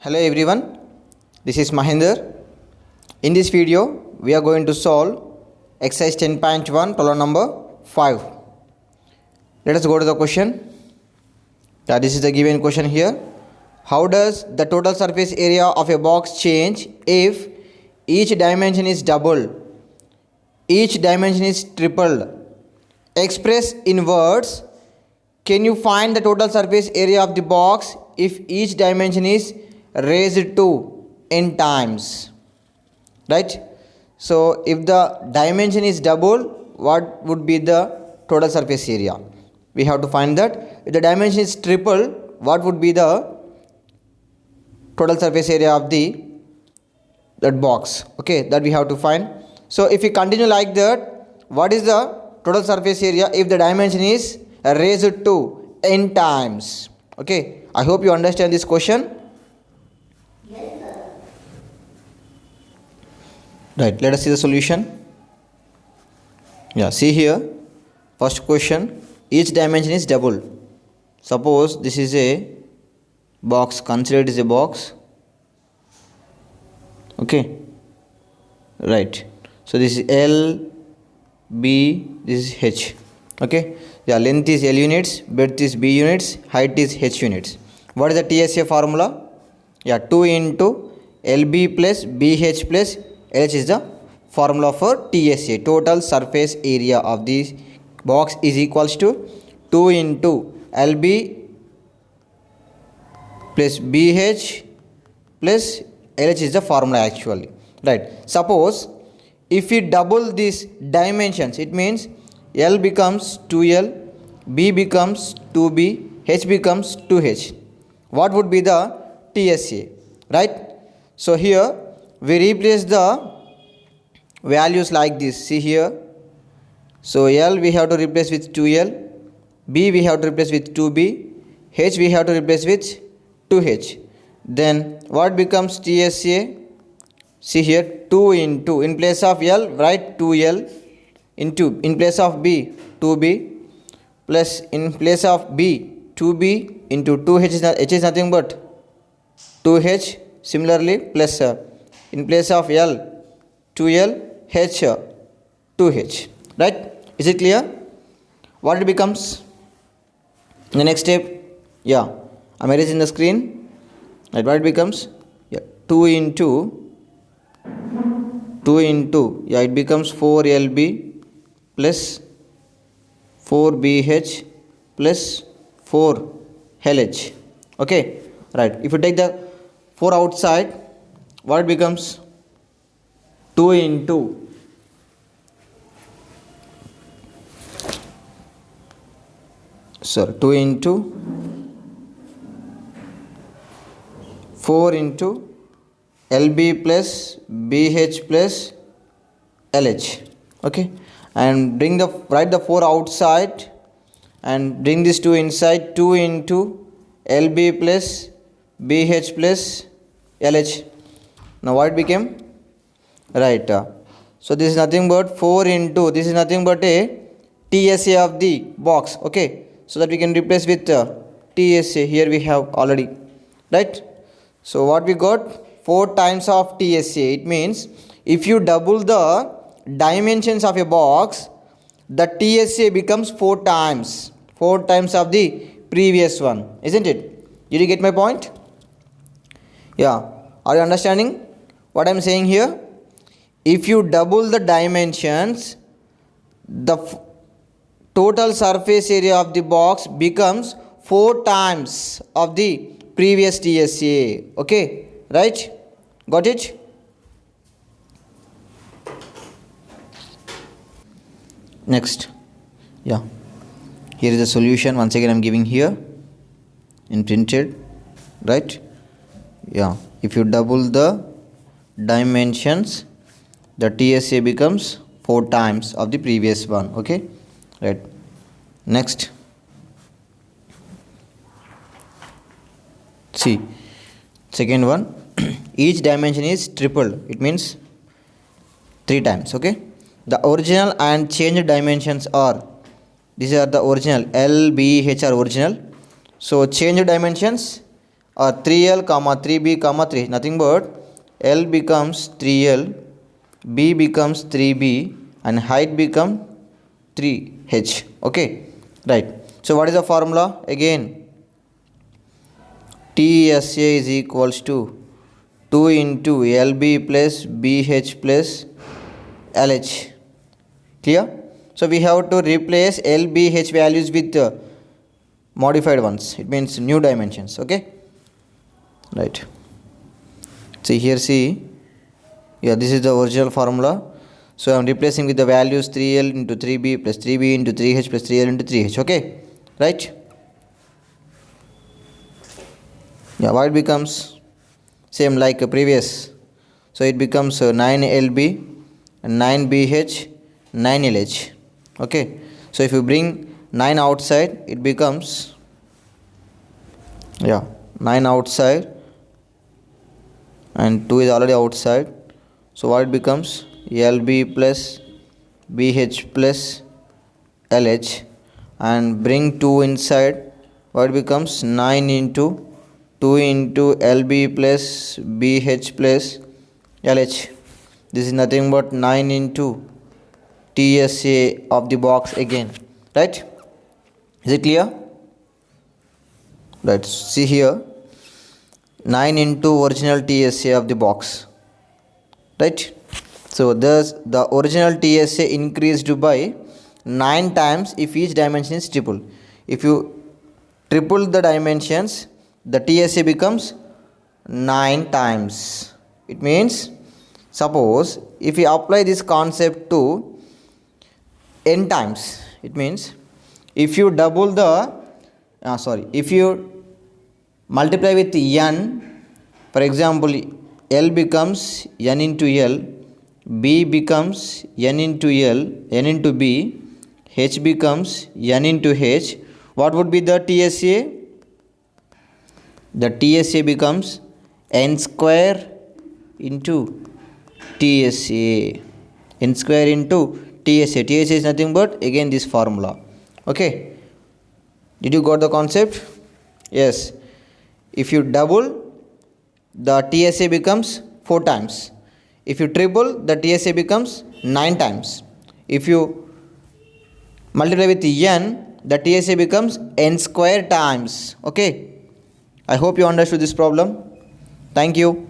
Hello everyone, this is Mahinder. In this video, we are going to solve exercise 10.1 problem number 5. Let us go to the question. This is the given question here. How does the total surface area of a box change if each dimension is doubled, each dimension is tripled? Express in words, can you find the total surface area of the box if each dimension is raised to n times? Right? So if the dimension is double, what would be the total surface area? We have to find that. If the dimension is triple, what would be the total surface area of that box? Okay, that we have to find. So if we continue like that, what is the total surface area if the dimension is raised to n times? Okay, I hope you understand this question. Right, let us see the solution. Yeah, see here, first question, each dimension is double. Suppose this is a box, consider it is a box. Okay, right, so this is L, B, this is H. Okay, yeah, length is L units, breadth is B units, height is H units. What is the TSA formula? Yeah, 2 into LB plus BH plus LH is the formula for TSA, total surface area of this box, is equals to 2 into LB plus BH plus LH is the formula actually. Right. Suppose if we double these dimensions, it means L becomes 2L, B becomes 2B, H becomes 2H. What would be the TSA? Right. So here we replace the values like this. See here. So L we have to replace with 2L, B we have to replace with 2B, H we have to replace with 2H. Then what becomes TSA? See here, 2 into, in place of L write 2L, into, in place of B 2B, plus in place of B 2B into 2H is, H is nothing but 2H. Similarly, plus in place of L 2L, H 2H. Right? Is it clear? What it becomes? In the next step, yeah, I'm erasing the screen. Right, what it becomes? Yeah, 2 into, yeah, it becomes 4LB plus 4BH plus 4LH. Okay, right. If you take the 4 outside, what it becomes? 2 into, sorry, 2 into 4 into LB plus BH plus LH. Okay, and bring the, write the 4 outside and bring this 2 inside. 2 into LB plus BH plus LH. Now what it became? Right, so this is nothing but 4 into, this is nothing but a TSA of the box. Okay, so that we can replace with TSA. Here we have already. Right, so what we got? 4 times of TSA. It means if you double the dimensions of a box, the TSA becomes 4 times of the previous one, isn't it? Did you get my point? Yeah, are you understanding what I'm saying here? If you double the dimensions, the total surface area of the box becomes 4 times of the previous TSA. Okay, right? Got it? Next, yeah, here is the solution. Once again I'm giving here in printed. Right, yeah, if you double the dimensions, the TSA becomes 4 times of the previous one. Okay, right. Next, see, second one, each dimension is tripled. It means 3 times. Okay, the original and changed dimensions are, these are the original, L, B, H are original. So change dimensions, or 3L comma 3B comma 3, nothing but L becomes 3L, B becomes 3B, and height become 3H. Okay, right. So what is the formula? Again, TSA is equals to 2 into LB plus BH plus LH. Clear? So we have to replace LBH values with modified ones. It means new dimensions. Okay, right. See here, see, yeah, this is the original formula. So I am replacing with the values 3L into 3B plus 3B into 3H plus 3L into 3H. Okay, right. Yeah, what it becomes? Same like previous. So it becomes 9LB, 9BH, 9LH. Okay, so if you bring 9 outside, it becomes, yeah, 9 outside and 2 is already outside. So what it becomes? LB plus BH plus LH, and bring 2 inside. What becomes? 9 into 2 into LB plus BH plus LH. This is nothing but 9 into TSA of the box again, right? Is it clear? Let's see here, 9 into original TSA of the box, right? So thus the original TSA increased by 9 times if each dimension is triple. If you triple the dimensions, the TSA becomes 9 times. It means, suppose if we apply this concept to n times, it means if you double the if you multiply with n, for example, L becomes n into L, B becomes n into L, n into B, H becomes n into H, what would be the TSA? The TSA becomes n square into TSA. N square into TSA. TSA is nothing but again this formula. Okay. Did you got the concept? Yes. If you double, the TSA becomes 4 times. If you triple, the TSA becomes 9 times. If you multiply with n, the TSA becomes n square times. Okay. I hope you understood this problem. Thank you.